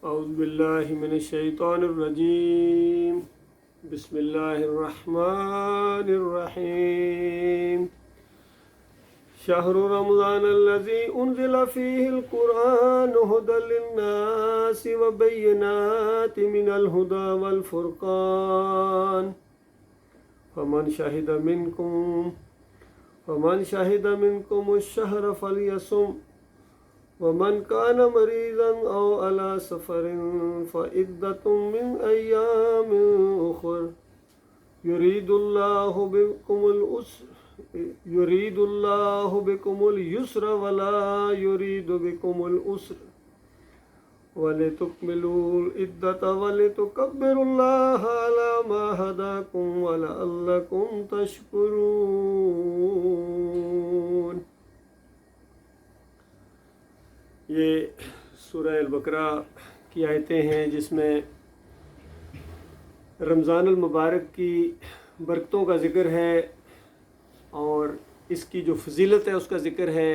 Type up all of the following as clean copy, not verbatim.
اعوذ باللہ من الشیطان الرجیم بسم اللہ الرحمن الرحیم شہر رمضان الذی انزل فیہ القرآن هدى للناس وبینات من الہدى والفرقان فمن شہد منکم الشہر فلیصم ومن كان مريضا أو على سفر فعدة من أيام أخر يريد الله بكم اليسر ولا يريد بكم العسر ولتكملوا العدة ولتكبروا الله على ما هداكم ولعلكم تشكرون۔ یہ سورہ البقرہ کی آیتیں ہیں جس میں رمضان المبارک کی برکتوں کا ذکر ہے اور اس کی جو فضیلت ہے اس کا ذکر ہے،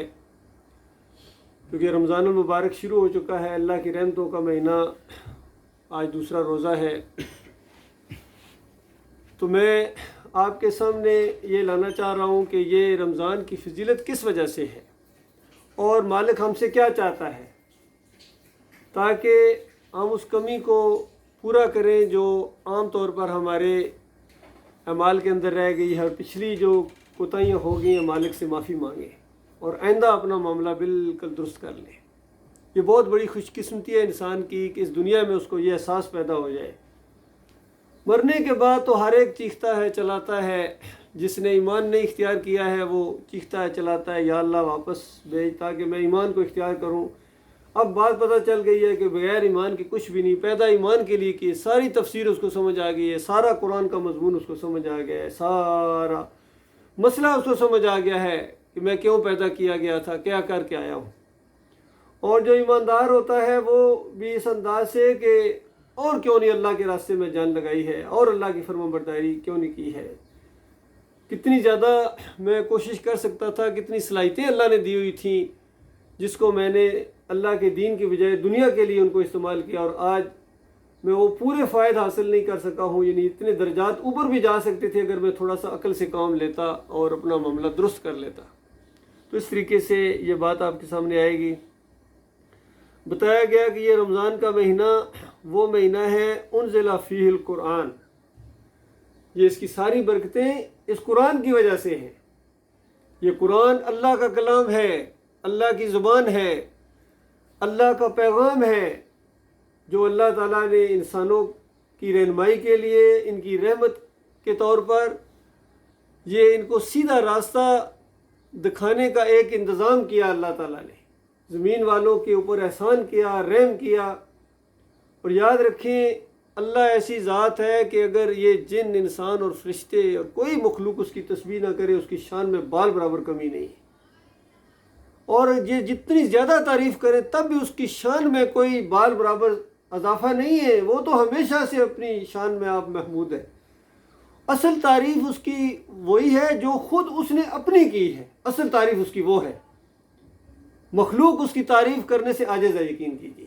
کیونکہ رمضان المبارک شروع ہو چکا ہے، اللہ کی رحمتوں کا مہینہ، آج دوسرا روزہ ہے۔ تو میں آپ کے سامنے یہ لانا چاہ رہا ہوں کہ یہ رمضان کی فضیلت کس وجہ سے ہے اور مالک ہم سے کیا چاہتا ہے، تاکہ ہم اس کمی کو پورا کریں جو عام طور پر ہمارے اعمال کے اندر رہ گئی ہے، اور پچھلی جو کوتاہیاں ہو گئی ہیں مالک سے معافی مانگیں اور آئندہ اپنا معاملہ بالکل درست کر لیں۔ یہ بہت بڑی خوش قسمتی ہے انسان کی کہ اس دنیا میں اس کو یہ احساس پیدا ہو جائے۔ مرنے کے بعد تو ہر ایک چیختا ہے، چلاتا ہے، جس نے ایمان نہیں اختیار کیا ہے وہ چیختا ہے، چلاتا ہے، یا اللہ واپس بھیج تاکہ میں ایمان کو اختیار کروں۔ اب بات پتہ چل گئی ہے کہ بغیر ایمان کے کچھ بھی نہیں، پیدا ایمان کے لیے کہ ساری تفسیر اس کو سمجھ آ گئی ہے، سارا قرآن کا مضمون اس کو سمجھ آ گیا ہے، سارا مسئلہ اس کو سمجھ آ گیا ہے کہ میں کیوں پیدا کیا گیا تھا، کیا کر کے آیا ہوں۔ اور جو ایماندار ہوتا ہے وہ بھی اس انداز سے کہ اور کیوں نہیں اللہ کے راستے میں جان لگائی ہے، اور اللہ کی فرمانبرداری کیوں نہیں کی ہے، کتنی زیادہ میں کوشش کر سکتا تھا، کتنی صلاحیتیں اللہ نے دی ہوئی تھیں جس کو میں نے اللہ کے دین کی بجائے دنیا کے لیے ان کو استعمال کیا، اور آج میں وہ پورے فائدہ حاصل نہیں کر سکا ہوں۔ یعنی اتنے درجات اوپر بھی جا سکتے تھے اگر میں تھوڑا سا عقل سے کام لیتا اور اپنا معاملہ درست کر لیتا۔ تو اس طریقے سے یہ بات آپ کے سامنے آئے گی۔ بتایا گیا کہ یہ رمضان کا مہینہ وہ مہینہ ہے انزل فیہ القرآن، یہ اس کی ساری برکتیں اس قرآن کی وجہ سے ہیں۔ یہ قرآن اللہ کا کلام ہے، اللہ کی زبان ہے، اللہ کا پیغام ہے جو اللہ تعالیٰ نے انسانوں کی رہنمائی کے لیے، ان کی رحمت کے طور پر یہ ان کو سیدھا راستہ دکھانے کا ایک انتظام کیا۔ اللہ تعالیٰ نے زمین والوں کے اوپر احسان کیا، رحم کیا۔ اور یاد رکھیں اللہ ایسی ذات ہے کہ اگر یہ جن، انسان اور فرشتے اور کوئی مخلوق اس کی تسبیح نہ کرے، اس کی شان میں بال برابر کمی نہیں، اور یہ جتنی زیادہ تعریف کریں تب بھی اس کی شان میں کوئی بال برابر اضافہ نہیں ہے، وہ تو ہمیشہ سے اپنی شان میں آپ محمود ہے۔ اصل تعریف اس کی وہی ہے جو خود اس نے اپنی کی ہے، اصل تعریف اس کی وہ ہے، مخلوق اس کی تعریف کرنے سے عاجز ہے۔ یقین کیجیے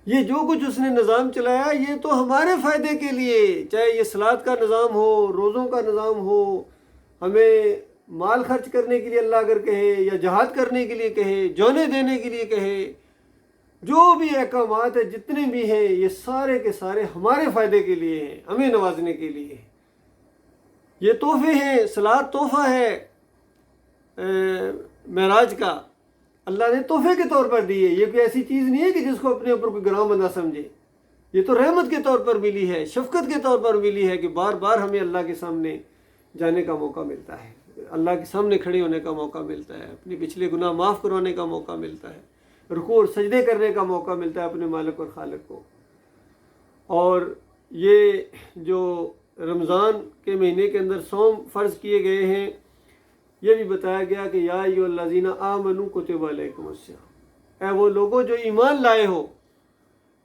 یہ جو کچھ اس نے نظام چلایا یہ تو ہمارے فائدے کے لیے، چاہے یہ صلاۃ کا نظام ہو، روزوں کا نظام ہو، ہمیں مال خرچ کرنے کے لیے اللہ اگر کہے، یا جہاد کرنے کے لیے کہے، جانیں دینے کے لیے کہے، جو بھی احکامات ہیں جتنے بھی ہیں یہ سارے کے سارے ہمارے فائدے کے لیے ہیں، ہمیں نوازنے کے لیے۔ یہ تحفے ہیں، صلاۃ تحفہ ہے معراج کا، اللہ نے تحفے کے طور پر دی ہے۔ یہ کوئی ایسی چیز نہیں ہے کہ جس کو اپنے اوپر کوئی گراں بندہ سمجھے، یہ تو رحمت کے طور پر ملی ہے، شفقت کے طور پر ملی ہے کہ بار بار ہمیں اللہ کے سامنے جانے کا موقع ملتا ہے، اللہ کے سامنے کھڑے ہونے کا موقع ملتا ہے، اپنے پچھلے گناہ معاف کروانے کا موقع ملتا ہے، رکوع اور سجدے کرنے کا موقع ملتا ہے اپنے مالک اور خالق کو۔ اور یہ جو رمضان کے مہینے کے اندر صوم فرض کیے گئے ہیں، یہ بھی بتایا گیا کہ یا ایھا الذین آمنوا کتب علیکم الصیام، اے وہ لوگوں جو ایمان لائے ہو،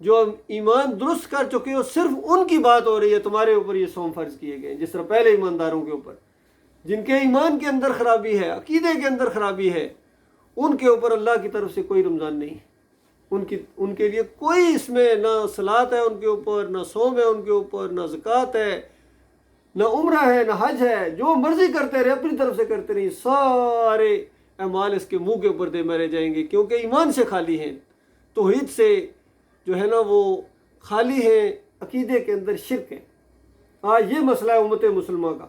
جو ایمان درست کر چکے ہو، صرف ان کی بات ہو رہی ہے، تمہارے اوپر یہ صوم فرض کیے گئے ہیں، جس طرح پہلے ایمانداروں کے اوپر جن کے ایمان کے اندر خرابی ہے، عقیدے کے اندر خرابی ہے، ان کے اوپر اللہ کی طرف سے کوئی رمضان نہیں۔ ان کے لیے کوئی اس میں نہ صلاۃ ہے ان کے اوپر، نہ صوم ہے ان کے اوپر، نہ زکوٰۃ ہے، نہ عمرہ ہے، نہ حج ہے، جو مرضی کرتے رہے اپنی طرف سے کرتے رہے، سارے اعمال اس کے منہ کے اوپر دے مرے جائیں گے، کیونکہ ایمان سے خالی ہیں، توحید سے جو ہے نا وہ خالی ہیں، عقیدے کے اندر شرک ہے۔ آج یہ مسئلہ ہے امت مسلمہ کا۔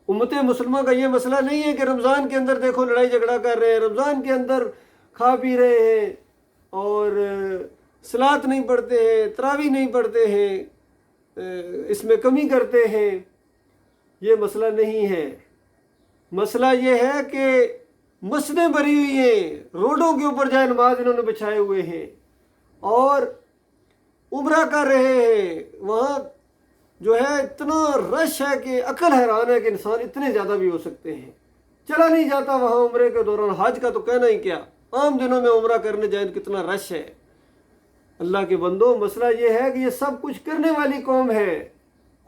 امت مسلمہ کا یہ مسئلہ نہیں ہے کہ رمضان کے اندر دیکھو لڑائی جھگڑا کر رہے ہیں، رمضان کے اندر کھا پی رہے ہیں اور صلاۃ نہیں پڑھتے ہیں، تراویح نہیں پڑھتے ہیں، اس میں کمی کرتے ہیں۔ یہ مسئلہ نہیں ہے۔ مسئلہ یہ ہے کہ مسجدیں بھری ہوئی ہیں، روڈوں کے اوپر جائے نماز انہوں نے بچھائے ہوئے ہیں اور عمرہ کر رہے ہیں، وہاں جو ہے اتنا رش ہے کہ عقل حیران ہے کہ انسان اتنے زیادہ بھی ہو سکتے ہیں۔ چلا نہیں جاتا وہاں عمرے کے دوران، حج کا تو کہنا ہی کیا، عام دنوں میں عمرہ کرنے جائیں تو کتنا رش ہے۔ اللہ کے بندو، مسئلہ یہ ہے کہ یہ سب کچھ کرنے والی قوم ہے،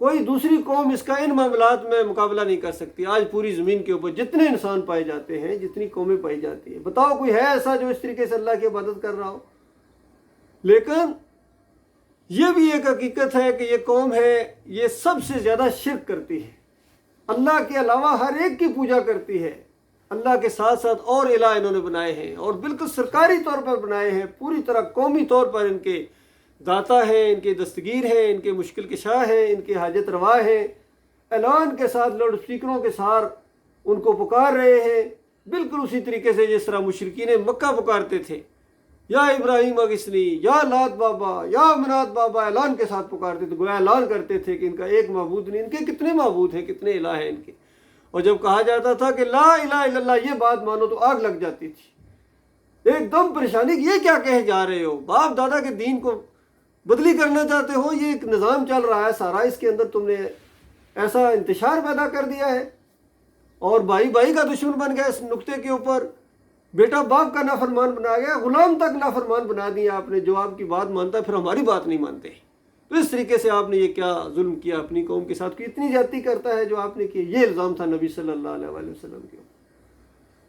کوئی دوسری قوم اس کا ان معاملات میں مقابلہ نہیں کر سکتی۔ آج پوری زمین کے اوپر جتنے انسان پائے جاتے ہیں، جتنی قومیں پائی جاتی ہیں، بتاؤ کوئی ہے ایسا جو اس طریقے سے اللہ کی عبادت کر رہا ہو؟ لیکن یہ بھی ایک حقیقت ہے کہ یہ قوم ہے، یہ سب سے زیادہ شرک کرتی ہے، اللہ کے علاوہ ہر ایک کی پوجا کرتی ہے، اللہ کے ساتھ ساتھ اور الہ انہوں نے بنائے ہیں اور بالکل سرکاری طور پر بنائے ہیں، پوری طرح قومی طور پر ان کے داتا ہیں، ان کے دستگیر ہیں، ان کے مشکل کشا ہیں، ان کے حاجت روا ہیں، اعلان کے ساتھ لاؤڈ اسپیکروں کے ساتھ ان کو پکار رہے ہیں، بالکل اسی طریقے سے جس طرح مشرکین مکہ پکارتے تھے، یا ابراہیم اغثنی، یا لات بابا، یا منات بابا، اعلان کے ساتھ پکارتے تھے، گویا اعلان کرتے تھے کہ ان کا ایک معبود نہیں، ان کے کتنے معبود ہیں، کتنے الہ ہیں ان کے۔ اور جب کہا جاتا تھا کہ لا الہ الا اللہ، یہ بات مانو تو آگ لگ جاتی تھی، ایک دم پریشانی کہ یہ کیا کہے جا رہے ہو، باپ دادا کے دین کو بدلی کرنا چاہتے ہو، یہ ایک نظام چل رہا ہے سارا، اس کے اندر تم نے ایسا انتشار پیدا کر دیا ہے اور بھائی بھائی کا دشمن بن گیا اس نقطے کے اوپر، بیٹا باپ کا نافرمان بنا گیا، غلام تک نافرمان بنا دیا آپ نے، جو آپ کی بات مانتا ہے پھر ہماری بات نہیں مانتے۔ تو اس طریقے سے آپ نے یہ کیا ظلم کیا اپنی قوم کے ساتھ، کہ اتنی زیادتی کرتا ہے جو آپ نے کی، یہ الزام تھا نبی صلی اللہ علیہ وآلہ وسلم کے اوپر۔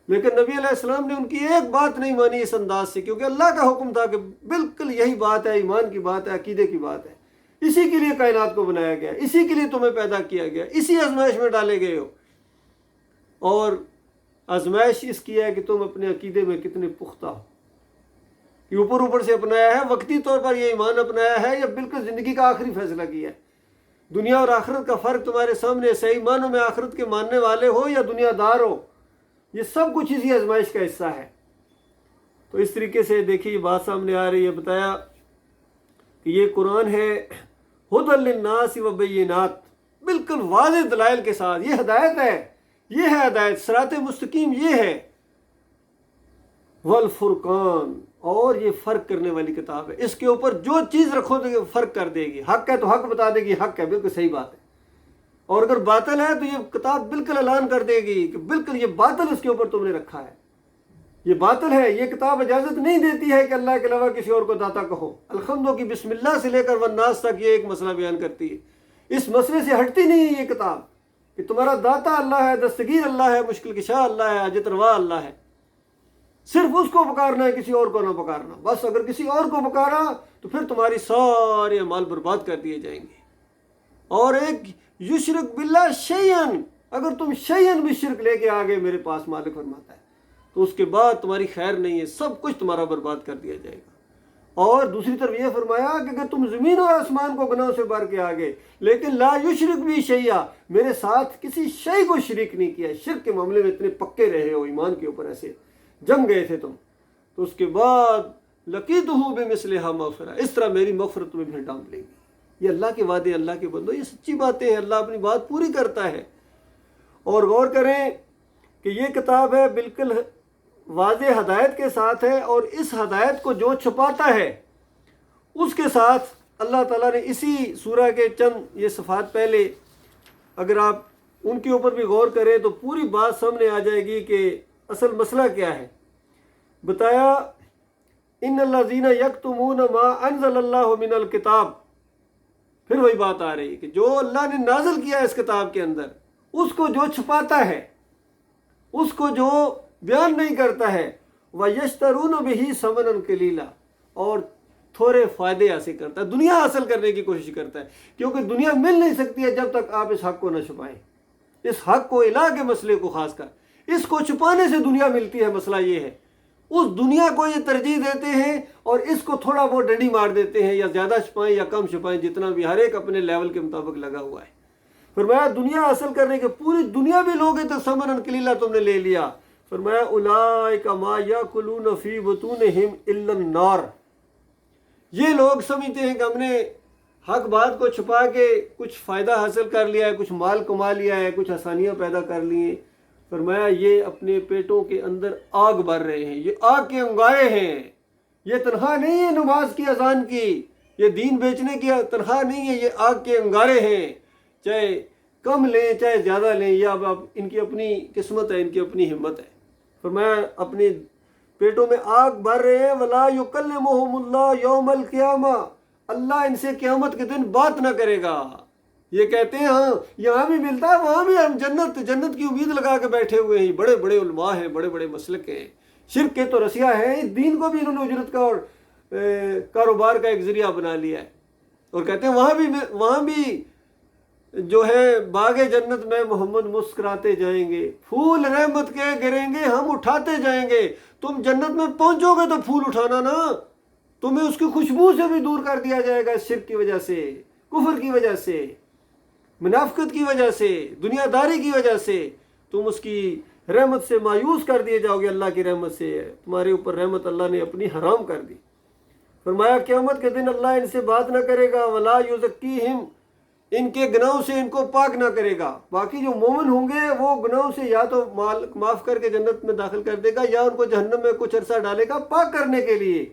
لیکن نبی علیہ السلام نے ان کی ایک بات نہیں مانی اس انداز سے، کیونکہ اللہ کا حکم تھا کہ بالکل یہی بات ہے، ایمان کی بات ہے، عقیدے کی بات ہے، اسی کے لیے کائنات کو بنایا گیا، اسی کے لیے تمہیں پیدا کیا گیا، اسی آزمائش میں ڈالے گئے ہو، اور آزمائش اس کی ہے کہ تم اپنے عقیدے میں کتنے پختہ ہو، کہ اوپر اوپر سے اپنایا ہے، وقتی طور پر یہ ایمان اپنایا ہے، یا بالکل زندگی کا آخری فیصلہ کیا ہے۔ دنیا اور آخرت کا فرق تمہارے سامنے، صحیح معنوں میں آخرت کے ماننے والے ہو یا دنیا دار ہو، یہ سب کچھ اسی آزمائش کا حصہ ہے۔ تو اس طریقے سے دیکھیے بات سامنے آ رہی ہے، بتایا کہ یہ قرآن ہے ہدی للناس وبینات، بالکل واضح دلائل کے ساتھ، یہ ہدایت ہے، یہ ہے ہدایت، صراط مستقیم یہ ہے، والفرقان، اور یہ فرق کرنے والی کتاب ہے، اس کے اوپر جو چیز رکھو تو یہ فرق کر دے گی، حق ہے تو حق بتا دے گی، حق ہے، بالکل صحیح بات ہے، اور اگر باطل ہے تو یہ کتاب بالکل اعلان کر دے گی کہ بالکل یہ باطل اس کے اوپر تم نے رکھا ہے، یہ باطل ہے۔ یہ کتاب اجازت نہیں دیتی ہے کہ اللہ کے علاوہ کسی اور کو داتا کہو، الحمدو کی بسم اللہ سے لے کر والناس تک یہ ایک مسئلہ بیان کرتی ہے، اس مسئلے سے ہٹتی نہیں ہے یہ کتاب کہ تمہارا داتا اللہ ہے، دستگیر اللہ ہے، مشکل کشا اللہ ہے، حاجت روا اللہ ہے، صرف اس کو پکارنا ہے، کسی اور کو نہ پکارنا، بس اگر کسی اور کو پکارا تو پھر تمہاری سارے اعمال برباد کر دیے جائیں گے۔ اور ایک یشرک باللہ شیئن، اگر تم شیئن بھی شرک لے کے آگے میرے پاس، مالک فرماتا ہے، تو اس کے بعد تمہاری خیر نہیں ہے، سب کچھ تمہارا برباد کر دیا جائے گا۔ اور دوسری طرف یہ فرمایا کہ اگر تم زمین اور آسمان کو گناہوں سے بھر کے آگے، لیکن لا یشرک بھی شیئا، میرے ساتھ کسی شے کو شریک نہیں کیا، شرک کے معاملے میں اتنے پکے رہے ہو، ایمان کے اوپر ایسے جم گئے تھے تم، تو اس کے بعد لقیتہ بمثلھا مغفرہ، اس طرح میری مغفرت تمہیں بھی ڈانپ لے گی۔ یہ اللہ کے وعدے، اللہ کے بندو، یہ سچی باتیں ہیں، اللہ اپنی بات پوری کرتا ہے۔ اور غور کریں کہ یہ کتاب ہے بالکل واضح ہدایت کے ساتھ ہے، اور اس ہدایت کو جو چھپاتا ہے اس کے ساتھ اللہ تعالیٰ نے اسی سورہ کے چند یہ صفحات پہلے اگر آپ ان کے اوپر بھی غور کریں تو پوری بات سامنے آ جائے گی کہ اصل مسئلہ کیا ہے۔ بتایا ان الذین یکتمون ما انزل اللہ من الکتاب، پھر وہی بات آ رہی ہے کہ جو اللہ نے نازل کیا اس کتاب کے اندر، اس کو جو چھپاتا ہے، اس کو جو بیان نہیں کرتا ہے، وَيَشْتَرُونَ بِهِ ثَمَنًا قَلِيلًا، اور تھوڑے فائدے حاصل کرتا ہے، دنیا حاصل کرنے کی کوشش کرتا ہے، کیونکہ دنیا مل نہیں سکتی ہے جب تک آپ اس حق کو نہ چھپائیں، اس حق کو، الہ کے مسئلے کو خاص کر اس کو چھپانے سے دنیا ملتی ہے۔ مسئلہ یہ ہے، اس دنیا کو یہ ترجیح دیتے ہیں اور اس کو تھوڑا بہت ڈنڈی مار دیتے ہیں، یا زیادہ چھپائیں یا کم چھپائیں، جتنا بھی، ہر ایک اپنے لیول کے مطابق لگا ہوا ہے۔ فرمایا دنیا حاصل کرنے کے، پوری دنیا بھی لوگے تو ثمنًا قلیلا تم نے لے لیا۔ فرمایا اولئک ما یاکلون فی بطونہم الا النار، یہ لوگ سمجھتے ہیں کہ ہم نے حق بات کو چھپا کے کچھ فائدہ حاصل کر لیا ہے، کچھ مال کما لیا ہے، کچھ آسانیاں پیدا کر لی ہیں۔ فرمایا یہ اپنے پیٹوں کے اندر آگ بھر رہے ہیں، یہ آگ کے انگارے ہیں۔ یہ تنخواہ نہیں ہے نماز کی، اذان کی، یہ دین بیچنے کی تنخواہ نہیں ہے، یہ آگ کے انگارے ہیں، چاہے کم لیں چاہے زیادہ لیں، یہ اب ان کی اپنی قسمت ہے، ان کی اپنی ہمت ہے۔ فرمایا اپنے پیٹوں میں آگ بھر رہے ہیں۔ وَلَا يُكَلِّمُهُمُ اللَّهُ يَوْمَ الْقِيَامَةِ، اللہ ان سے قیامت کے دن بات نہ کرے گا۔ یہ کہتے ہیں ہاں یہاں بھی ملتا ہے، وہاں بھی ہم جنت کی امید لگا کے بیٹھے ہوئے ہیں، بڑے بڑے علماء ہیں، بڑے بڑے مسلک ہیں، شرک کے تو رسیا ہیں، اس دین کو بھی انہوں نے اجرت کا اور کاروبار کا ایک ذریعہ بنا لیا ہے، اور کہتے ہیں وہاں بھی جو ہے باغ جنت میں محمد مسکراتے جائیں گے، پھول رحمت کے گریں گے، ہم اٹھاتے جائیں گے۔ تم جنت میں پہنچو گے تو پھول اٹھانا نا، تمہیں اس کی خوشبو سے بھی دور کر دیا جائے گا، شرک کی وجہ سے، کفر کی وجہ سے، منافقت کی وجہ سے، دنیا داری کی وجہ سے تم اس کی رحمت سے مایوس کر دیے جاؤ گے، اللہ کی رحمت سے تمہارے اوپر رحمت اللہ نے اپنی حرام کر دی۔ فرمایا قیامت کے دن اللہ ان سے بات نہ کرے گا، ولا یزکیہم، ان کے گناہوں سے ان کو پاک نہ کرے گا۔ باقی جو مومن ہوں گے وہ گناہوں سے یا تو معاف کر کے جنت میں داخل کر دے گا، یا ان کو جہنم میں کچھ عرصہ ڈالے گا پاک کرنے کے لیے۔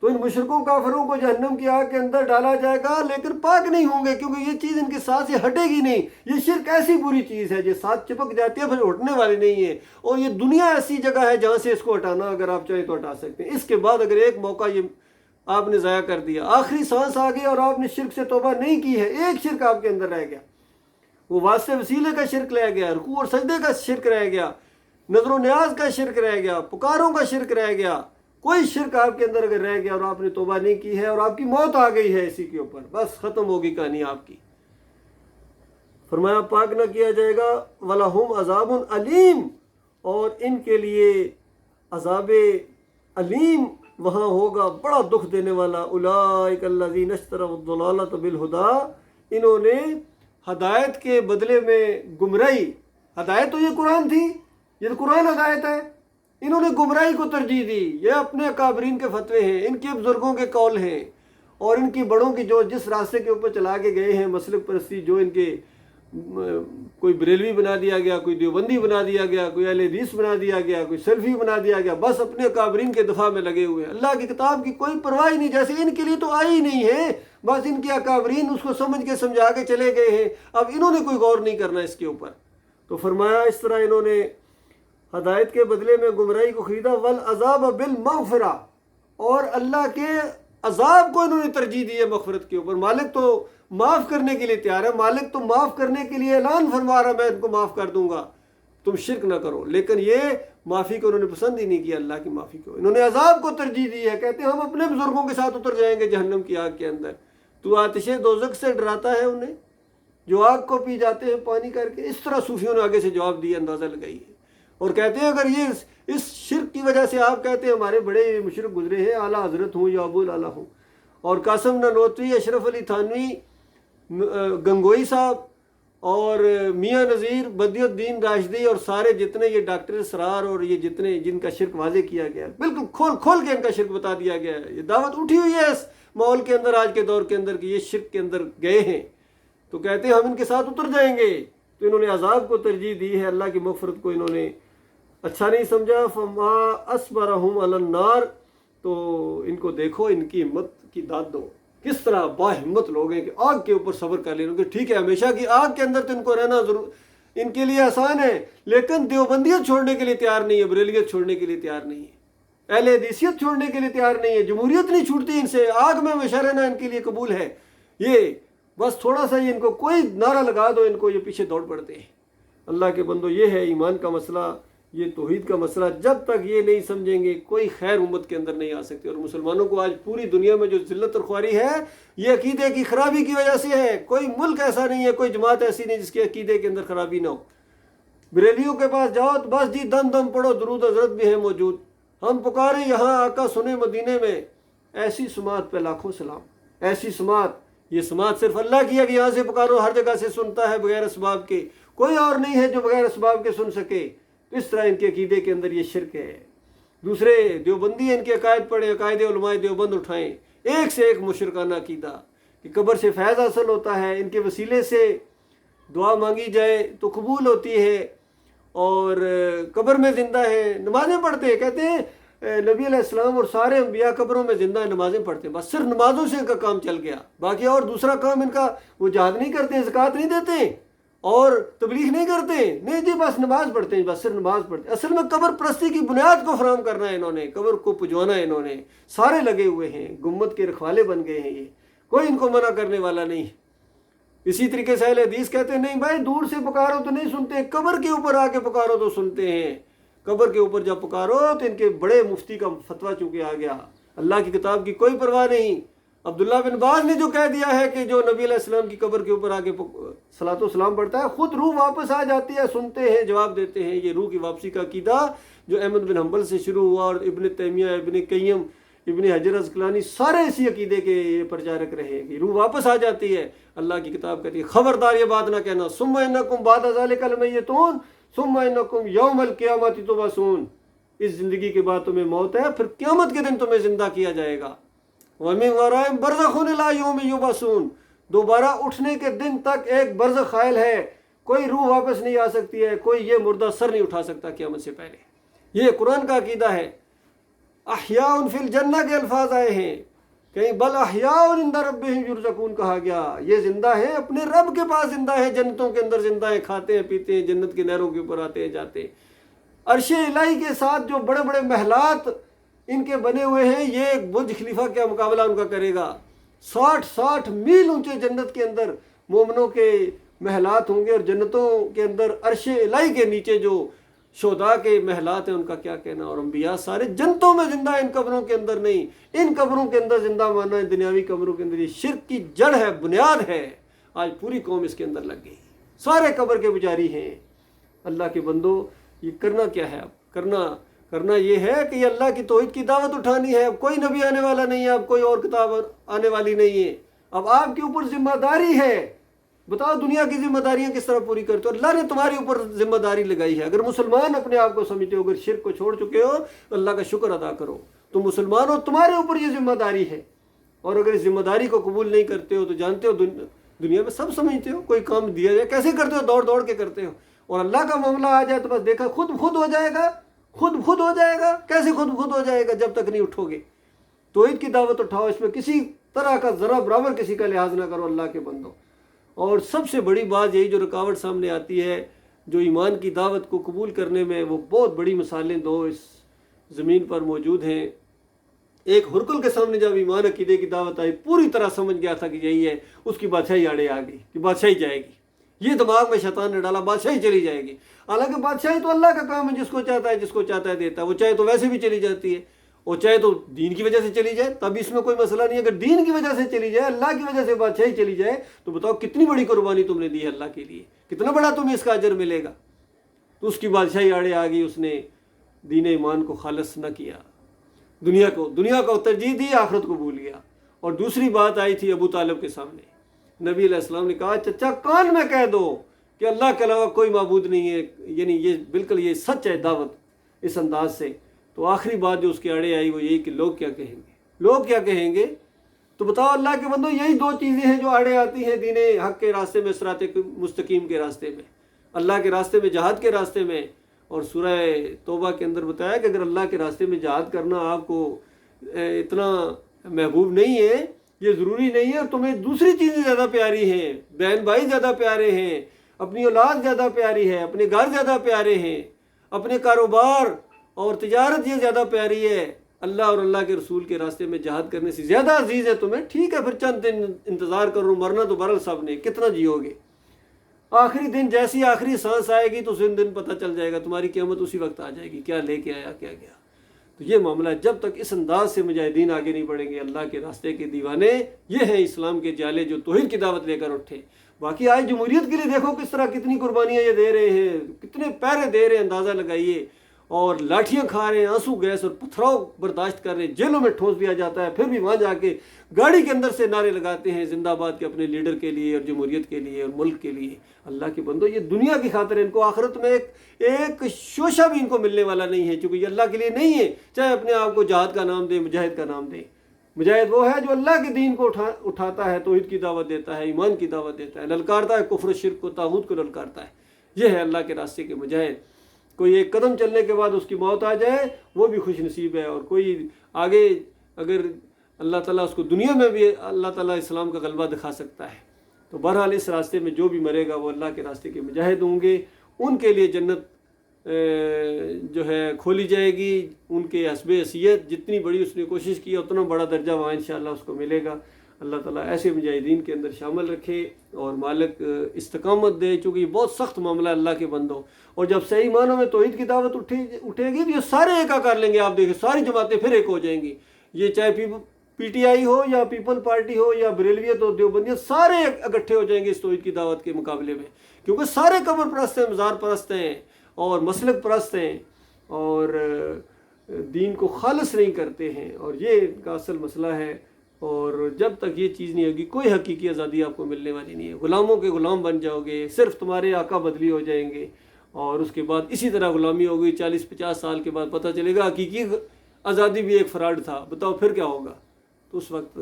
تو ان مشرکوں کافروں کو جہنم کی آگ کے اندر ڈالا جائے گا، لیکن پاک نہیں ہوں گے، کیونکہ یہ چیز ان کے ساتھ سے ہٹے گی نہیں۔ یہ شرک ایسی بری چیز ہے جو ساتھ چپک جاتی ہے، پھر ہٹنے والی نہیں ہے، اور یہ دنیا ایسی جگہ ہے جہاں سے اس کو ہٹانا اگر آپ چاہیں تو ہٹا سکتے ہیں۔ اس کے بعد اگر ایک موقع یہ آپ نے ضائع کر دیا، آخری سانس آ گئی اور آپ نے شرک سے توبہ نہیں کی ہے، ایک شرک آپ کے اندر رہ گیا، وہ واسطے وسیلے کا شرک رہ گیا، رکوع اور سجدے کا شرک رہ گیا، نظر و نیاز کا شرک رہ گیا، پکاروں کا شرک رہ گیا، کوئی شرک آپ کے اندر اگر رہ گیا اور آپ نے توبہ نہیں کی ہے اور آپ کی موت آ گئی ہے اسی کے اوپر، بس ختم ہوگی کہانی آپ کی۔ فرمایا پاک نہ کیا جائے گا، وَلَهُمْ عَذَابٌ عَلِيمٌ، اور ان کے لیے عذاب علیم وہاں ہوگا، بڑا دکھ دینے والا۔ اولئک الذین اشتروا الضلالۃ بالہدی، انہوں نے ہدایت کے بدلے میں گمراہی، ہدایت تو یہ قرآن تھی، یہ تو قرآن ہدایت ہے، انہوں نے گمراہی کو ترجیح دی۔ یہ اپنے اکابرین کے فتوے ہیں، ان کے بزرگوں کے قول ہیں، اور ان کی بڑوں کی جو جس راستے کے اوپر چلا کے گئے ہیں، مسلک پرستی، جو ان کے کوئی بریلوی بنا دیا گیا، کوئی دیوبندی بنا دیا گیا، کوئی اہل حدیث بنا دیا گیا، کوئی سلفی بنا دیا گیا، بس اپنے اکابرین کے دفاع میں لگے ہوئے ہیں، اللہ کی کتاب کی کوئی پرواہ نہیں، جیسے ان کے لیے تو آئی ہی نہیں ہے، بس ان کے اکابرین اس کو سمجھ کے سمجھا کے چلے گئے ہیں، اب انہوں نے کوئی غور نہیں کرنا اس کے اوپر۔ تو فرمایا اس طرح انہوں نے ہدایت کے بدلے میں گمراہی کو خریدا، والعذاب بالمغفرہ، اور اللہ کے عذاب کو انہوں نے ترجیح دی ہے مغفرت کے اوپر۔ مالک تو معاف کرنے کے لیے تیار ہے، مالک تو معاف کرنے کے لیے اعلان فرما رہا میں ان کو معاف کر دوں گا، تم شرک نہ کرو، لیکن یہ معافی کو انہوں نے پسند ہی نہیں کیا، اللہ کی معافی کو انہوں نے عذاب کو ترجیح دی ہے۔ کہتے ہیں ہم اپنے بزرگوں کے ساتھ اتر جائیں گے جہنم کی آگ کے اندر۔ تو آتش دوزخ سے ڈراتا ہے انہیں جو آگ کو پی جاتے ہیں پانی کر کے، اس طرح صوفیوں نے آگے سے جواب دیا، اندازہ لگائی ہے، اور کہتے ہیں اگر یہ اس شرک کی وجہ سے آپ کہتے ہیں ہمارے بڑے مشرک گزرے ہیں، اعلیٰ حضرت ہوں یا ابو الاعلیٰ ہوں، اور قاسم نانوتوی، اشرف علی تھانوی، گنگوئی صاحب اور میاں نذیر، بدی الدین راشدی، اور سارے جتنے یہ ڈاکٹر اسرار اور یہ جتنے جن کا شرک واضح کیا گیا ہے، بالکل کھول کھول کے ان کا شرک بتا دیا گیا ہے، یہ دعوت اٹھی ہوئی ہے اس ماحول کے اندر آج کے دور کے اندر کہ یہ شرک کے اندر گئے ہیں، تو کہتے ہیں ہم ان کے ساتھ اتر جائیں گے۔ تو انہوں نے عذاب کو ترجیح دی ہے، اللہ کی مغفرت کو انہوں نے اچھا نہیں سمجھا۔ فما اصبرہم علی النار، تو ان کو دیکھو، ان کی ہمت کی داد دو، کس طرح با ہمت لوگ ہیں کہ آگ کے اوپر صبر کر لیں گے۔ ٹھیک ہے ہمیشہ کی آگ کے اندر تو ان کو رہنا ضرور ان کے لیے آسان ہے، لیکن دیوبندیت چھوڑنے کے لیے تیار نہیں ہے، بریلیت چھوڑنے کے لیے تیار نہیں ہے، اہل حدیثیت چھوڑنے کے لیے تیار نہیں ہے، جمہوریت نہیں چھوٹتی ان سے، آگ میں ہمیشہ رہنا ان کے لیے قبول ہے۔ یہ بس تھوڑا سا ان کو کوئی نعرہ لگا دو، ان کو یہ پیچھے دوڑ پڑتے ہیں۔ اللہ کے بندو، یہ ہے ایمان کا مسئلہ، یہ توحید کا مسئلہ جب تک یہ نہیں سمجھیں گے کوئی خیر امت کے اندر نہیں آ سکتی. اور مسلمانوں کو آج پوری دنیا میں جو ذلت اور خواری ہے یہ عقیدے کی خرابی کی وجہ سے ہے. کوئی ملک ایسا نہیں ہے, کوئی جماعت ایسی نہیں جس کے عقیدے کے اندر خرابی نہ ہو. بریلیوں کے پاس جاؤ تو بس جی دم دم پڑھو, درود حضرت بھی ہے موجود, ہم پکارے یہاں آقا سنے مدینے میں. ایسی سماعت پہ لاکھوں سلام. ایسی سماعت, یہ سماعت صرف اللہ کی ہے کہ یہاں سے پکارو, ہر جگہ سے سنتا ہے بغیر اسباب کے, کوئی اور نہیں ہے جو بغیر اسباب کے سن سکے. اس طرح ان کے عقیدے کے اندر یہ شرک ہے. دوسرے دیوبندی ان کے عقائد پڑھیں, عقائد علماء دیوبند اٹھائیں, ایک سے ایک مشرکانہ عقیدہ کہ قبر سے فیض حاصل ہوتا ہے, ان کے وسیلے سے دعا مانگی جائے تو قبول ہوتی ہے, اور قبر میں زندہ ہے. نمازیں پڑھتے ہیں, کہتے ہیں نبی علیہ السلام اور سارے انبیاء قبروں میں زندہ ہیں, نمازیں پڑھتے ہیں. بس صرف نمازوں سے ان کا کام چل گیا, باقی اور دوسرا کام ان کا, وہ جہاد نہیں کرتے, زکوٰۃ نہیں دیتے اور تبلیغ نہیں کرتے, نہیں جی بس نماز پڑھتے ہیں, بس صرف نماز پڑھتے ہیں. اصل میں قبر پرستی کی بنیاد کو فراہم کرنا ہے انہوں نے, قبر کو پجوانا ہے انہوں نے. سارے لگے ہوئے ہیں, گنبد کے رکھوالے بن گئے ہیں, یہ کوئی ان کو منع کرنے والا نہیں. اسی طریقے سے اہل حدیث کہتے ہیں نہیں بھائی دور سے پکارو تو نہیں سنتے, قبر کے اوپر آ کے پکارو تو سنتے ہیں. قبر کے اوپر جب پکارو تو ان کے بڑے مفتی کا فتویٰ چونکہ آ گیا, اللہ کی کتاب کی کوئی پرواہ نہیں. عبداللہ بن باز نے جو کہہ دیا ہے کہ جو نبی علیہ السلام کی قبر کے اوپر آ کے صلاۃ و سلام پڑھتا ہے, خود روح واپس آ جاتی ہے, سنتے ہیں, جواب دیتے ہیں. یہ روح کی واپسی کا عقیدہ جو احمد بن حنبل سے شروع ہوا, اور ابن تیمیہ, ابن قیم, ابن حجر عسقلانی, سارے اسی عقیدے کے پرچارک رہے کہ روح واپس آ جاتی ہے. اللہ کی کتاب کہتی ہے خبردار یہ بات نہ کہنا, ثم انکم بعد ذلک لمیتون ثم انکم یوم القیامۃ تبعثون. اس زندگی کے بعد تمہیں موت ہے, پھر قیامت کے دن تمہیں زندہ کیا جائے گا. وَمِن وَرَائِهِمْ بَرْزَخٌ إِلَىٰ يَوْمِ يُبْعَثُونَ. دوبارہ اٹھنے کے دن تک ایک برزخ قائل ہے, کوئی روح واپس نہیں آ سکتی ہے, کوئی یہ مردہ سر نہیں اٹھا سکتا قیامت سے پہلے. یہ قرآن کا عقیدہ ہے. احیاء فی الجنہ کے الفاظ آئے ہیں, کہیں بل احیاء عند ربہم یرزقون کہا گیا. یہ زندہ ہے, اپنے رب کے پاس زندہ ہے, جنتوں کے اندر زندہ ہے, کھاتے ہیں پیتے ہیں, جنت کی نہروں کے اوپر آتے ہیں جاتے ہیں. عرش الہی کے ساتھ جو بڑے بڑے محلات ان کے بنے ہوئے ہیں, یہ برج خلیفہ کیا مقابلہ ان کا کرے گا. 60 میل اونچے جنت کے اندر مومنوں کے محلات ہوں گے, اور جنتوں کے اندر عرش الہی کے نیچے جو شہداء کے محلات ہیں ان کا کیا کہنا. اور انبیاء سارے جنتوں میں زندہ ہیں, ان قبروں کے اندر نہیں. ان قبروں کے اندر زندہ ماننا ہے دنیاوی قبروں کے اندر, یہ شرک کی جڑ ہے, بنیاد ہے. آج پوری قوم اس کے اندر لگ گئی, سارے قبر کے پجاری ہیں. اللہ کے بندو, یہ کرنا کیا ہے؟ اب کرنا یہ ہے کہ یہ اللہ کی توحید کی دعوت اٹھانی ہے. اب کوئی نبی آنے والا نہیں ہے, اب کوئی اور کتاب آنے والی نہیں ہے. اب آپ کے اوپر ذمہ داری ہے. بتاؤ دنیا کی ذمہ داریاں کس طرح پوری کرتے ہو؟ اللہ نے تمہارے اوپر ذمہ داری لگائی ہے. اگر مسلمان اپنے آپ کو سمجھتے ہو, اگر شرک کو چھوڑ چکے ہو تو اللہ کا شکر ادا کرو. تم مسلمان ہو, تمہارے اوپر یہ ذمہ داری ہے. اور اگر اس ذمہ داری کو قبول نہیں کرتے ہو تو جانتے ہو دنیا میں سب سمجھتے ہو, کوئی کام دیا جائے کیسے کرتے ہو, دوڑ کے کرتے ہو. اور اللہ کا معاملہ آ جائے تو بس دیکھا خود ہو جائے گا. خود ہو جائے گا. کیسے خود ہو جائے گا؟ جب تک نہیں اٹھو گے. توحید کی دعوت اٹھاؤ, اس میں کسی طرح کا ذرا برابر کسی کا لحاظ نہ کرو اللہ کے بندو. اور سب سے بڑی بات یہی جو رکاوٹ سامنے آتی ہے, جو ایمان کی دعوت کو قبول کرنے میں, وہ بہت بڑی مثالیں دو اس زمین پر موجود ہیں. ایک ہرکل کے سامنے جب ایمان عقیدے کی دعوت آئی, پوری طرح سمجھ گیا تھا کہ یہی ہے, اس کی بادشاہی آڑے آ گئی کہ بادشاہی جائے گی. یہ دماغ میں شیطان نے ڈالا, بادشاہی چلی جائے گی. حالانکہ بادشاہی تو اللہ کا کام ہے, جس کو چاہتا ہے دیتا ہے. وہ چاہے تو ویسے بھی چلی جاتی ہے, اور چاہے تو دین کی وجہ سے چلی جائے, تب اس میں کوئی مسئلہ نہیں. اگر دین کی وجہ سے چلی جائے, اللہ کی وجہ سے بادشاہی چلی جائے, تو بتاؤ کتنی بڑی قربانی تم نے دی ہے اللہ کے لیے, کتنا بڑا تمہیں اس کا اجر ملے گا. تو اس کی بادشاہی آڑے آ گئی, اس نے دین ایمان کو خالص نہ کیا, دنیا کو ترجیح دی, آخرت کو بھول گیا. اور دوسری بات آئی تھی ابو طالب کے سامنے, نبی علیہ السلام نے کہا چچا کان میں کہہ دو کہ اللہ کے علاوہ کوئی معبود نہیں ہے, یعنی یہ بالکل یہ سچ ہے دعوت اس انداز سے. تو آخری بات جو اس کے آڑے آئی وہ یہی کہ لوگ کیا کہیں گے. تو بتاؤ اللہ کے بندو, یہی دو چیزیں ہیں جو آڑے آتی ہیں دین حق کے راستے میں, صراط مستقیم کے راستے میں, اللہ کے راستے میں, جہاد کے راستے میں. اور سورہ توبہ کے اندر بتایا کہ اگر اللہ کے راستے میں جہاد کرنا آپ کو اتنا محبوب نہیں ہے, یہ ضروری نہیں ہے, تمہیں دوسری چیزیں زیادہ پیاری ہیں, بہن بھائی زیادہ پیارے ہیں, اپنی اولاد زیادہ پیاری ہے, اپنے گھر زیادہ پیارے ہیں, اپنے کاروبار اور تجارت یہ زیادہ پیاری ہے, اللہ اور اللہ کے رسول کے راستے میں جہاد کرنے سے زیادہ عزیز ہے تمہیں. ٹھیک ہے, پھر چند دن انتظار کرو, مرنا تو برل سب نے, کتنا جیو گے. آخری دن جیسی آخری سانس آئے گی تو اس دن پتہ چل جائے گا، تمہاری قیامت اسی وقت آ جائے گی، کیا لے کے آیا کیا گیا۔ تو یہ معاملہ ہے، جب تک اس انداز سے مجاہدین آگے نہیں بڑھیں گے، اللہ کے راستے کے دیوانے یہ ہیں اسلام کے جالے جو توحید کی دعوت لے کر اٹھے۔ باقی آج جمہوریت کے لیے دیکھو کس طرح کتنی قربانیاں یہ دے رہے ہیں، کتنے پیرے دے رہے ہیں، اندازہ لگائیے، اور لاٹھیاں کھا رہے ہیں، آنسو گیس اور پتھراؤ برداشت کر رہے ہیں، جیلوں میں ٹھونس دیا جاتا ہے، پھر بھی وہاں جا کے گاڑی کے اندر سے نعرے لگاتے ہیں زندہ آباد کے اپنے لیڈر کے لیے اور جمہوریت کے لیے اور ملک کے لیے۔ اللہ کے بندو، یہ دنیا کی خاطر ہے، ان کو آخرت میں ایک شوشہ بھی ان کو ملنے والا نہیں ہے، چونکہ یہ اللہ کے لیے نہیں ہے، چاہے اپنے آپ کو جہاد کا نام دیں، مجاہد کا نام دیں۔ مجاہد وہ ہے جو اللہ کے دین کو اٹھاتا ہے، توحید کی دعوت دیتا ہے، ایمان کی دعوت دیتا ہے، للکارتا ہے کفر و شرک کو، طاغوت کو للکارتا ہے۔ یہ ہے اللہ کے راستے کے مجاہد۔ کوئی ایک قدم چلنے کے بعد اس کی موت آ جائے وہ بھی خوش نصیب ہے، اور کوئی آگے اگر اللہ تعالیٰ اس کو دنیا میں بھی اللہ تعالیٰ اسلام کا غلبہ دکھا سکتا ہے۔ تو بہرحال اس راستے میں جو بھی مرے گا وہ اللہ کے راستے کے مجاہد ہوں گے، ان کے لیے جنت جو ہے کھولی جائے گی، ان کے حسب حیثیت جتنی بڑی اس نے کوشش کی اتنا بڑا درجہ وہاں انشاءاللہ اس کو ملے گا۔ اللہ تعالیٰ ایسے مجاہدین کے اندر شامل رکھے اور مالک استقامت دے، چونکہ یہ بہت سخت معاملہ ہے اللہ کے بندوں، اور جب صحیح معنوں میں توحید کی دعوت اٹھے گی تو یہ سارے ایکا کر لیں گے، آپ دیکھیں ساری جماعتیں پھر ایک ہو جائیں گی، یہ چاہے پی ٹی آئی ہو یا پیپل پارٹی ہو یا بریلویت ہو دیوبندیت، سارے اکٹھے ہو جائیں گے اس توحید کی دعوت کے مقابلے میں، کیونکہ سارے قبر پرست ہیں، مزار پرست ہیں اور مسلک پرست ہیں اور دین کو خالص نہیں کرتے ہیں، اور یہ ان کا اصل مسئلہ ہے۔ اور جب تک یہ چیز نہیں ہوگی کوئی حقیقی آزادی آپ کو ملنے والی نہیں ہے، غلاموں کے غلام بن جاؤ گے، صرف تمہارے آقا بدلی ہو جائیں گے، اور اس کے بعد اسی طرح غلامی ہوگی، 40-50 سال کے بعد پتہ چلے گا حقیقی آزادی بھی ایک فراڈ تھا، بتاؤ پھر کیا ہوگا؟ تو اس وقت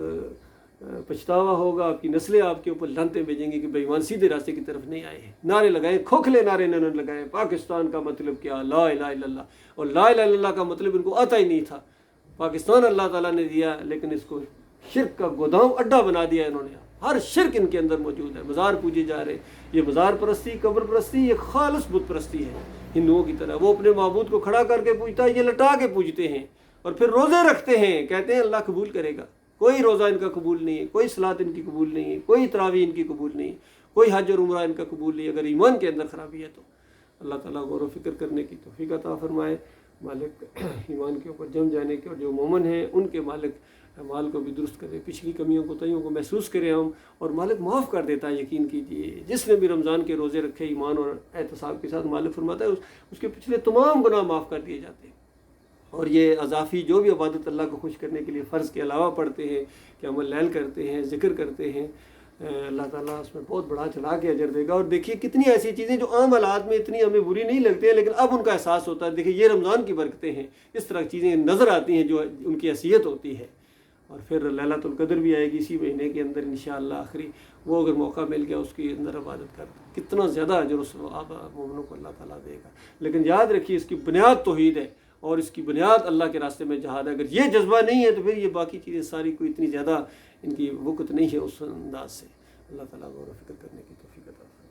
پچھتاوا ہوگا، آپ کی نسلیں آپ کے اوپر لعنتیں بھیجیں گی کہ بے ایمان سیدھے راستے کی طرف نہیں آئے ہیں۔ نعرے لگائے، کھوکھلے نعرے انہوں نے لگائے، پاکستان کا مطلب کیا؟ لا الہ الا اللہ، اور لا الہ الا اللہ کا مطلب ان کو آتا ہی نہیں تھا۔ پاکستان اللہ تعالیٰ نے دیا، لیکن اس کو شرک کا گودام اڈا بنا دیا انہوں نے، ہر شرک ان کے اندر موجود ہے، مزار پوجے جا رہے، یہ مزار پرستی، قبر پرستی، یہ خالص بت پرستی ہے ہندوؤں کی طرح، وہ اپنے معبود کو کھڑا کر کے پوجتا ہے، یہ لٹا کے پوجتے ہیں، اور پھر روزے رکھتے ہیں، کہتے ہیں اللہ قبول کرے گا، کوئی روزہ ان کا قبول نہیں ہے، کوئی صلاۃ ان کی قبول نہیں ہے، کوئی تراویح ان کی قبول نہیں ہے، کوئی حج اور عمرہ ان کا قبول نہیں ہے، اگر ایمان کے اندر خرابی ہے تو۔ اللہ تعالیٰ غور و فکر کرنے کی توفیق عطا فرمائے، مالک ایمان کے اوپر جم جانے کے، اور جو مومن ہیں ان کے مالک اعمال کو بھی درست کرے، پچھلی کمیوں کو تئیوں کو محسوس کریں ہم، اور مالک معاف کر دیتا ہے، یقین کیجیے، جس نے بھی رمضان کے روزے رکھے ایمان اور احتساب کے ساتھ، مالک فرماتا ہے اس کے پچھلے تمام گناہ معاف کر دیے جاتے ہیں۔ اور یہ اضافی جو بھی عبادت اللہ کو خوش کرنے کے لیے فرض کے علاوہ پڑھتے ہیں، کہ عمل لیل کرتے ہیں، ذکر کرتے ہیں، اللہ تعالیٰ اس میں بہت بڑا چلا کے اجر دے گا۔ اور دیکھیے کتنی ایسی چیزیں جو عام حالات میں اتنی ہمیں بری نہیں لگتی ہیں، لیکن اب ان کا احساس ہوتا ہے، دیکھیے یہ رمضان کی برکتیں ہیں، اس طرح کی چیزیں نظر آتی ہیں جو ان کی حیثیت ہوتی ہے۔ اور پھر لیلۃ القدر بھی آئے گی اسی مہینے کے اندر انشاءاللہ آخری، وہ اگر موقع مل گیا اس کی اندر عبادت کر، کتنا زیادہ اجر و ثواب مومنوں کو اللہ تعالیٰ دے گا۔ لیکن یاد رکھیے اس کی بنیاد توحید ہے، اور اس کی بنیاد اللہ کے راستے میں جہاد ہے۔ اگر یہ جذبہ نہیں ہے تو پھر یہ باقی چیزیں ساری کوئی اتنی زیادہ ان کی وقت نہیں ہے اس انداز سے۔ اللہ تعالیٰ غور و فکر کرنے کی توفیق عطا فرمائے۔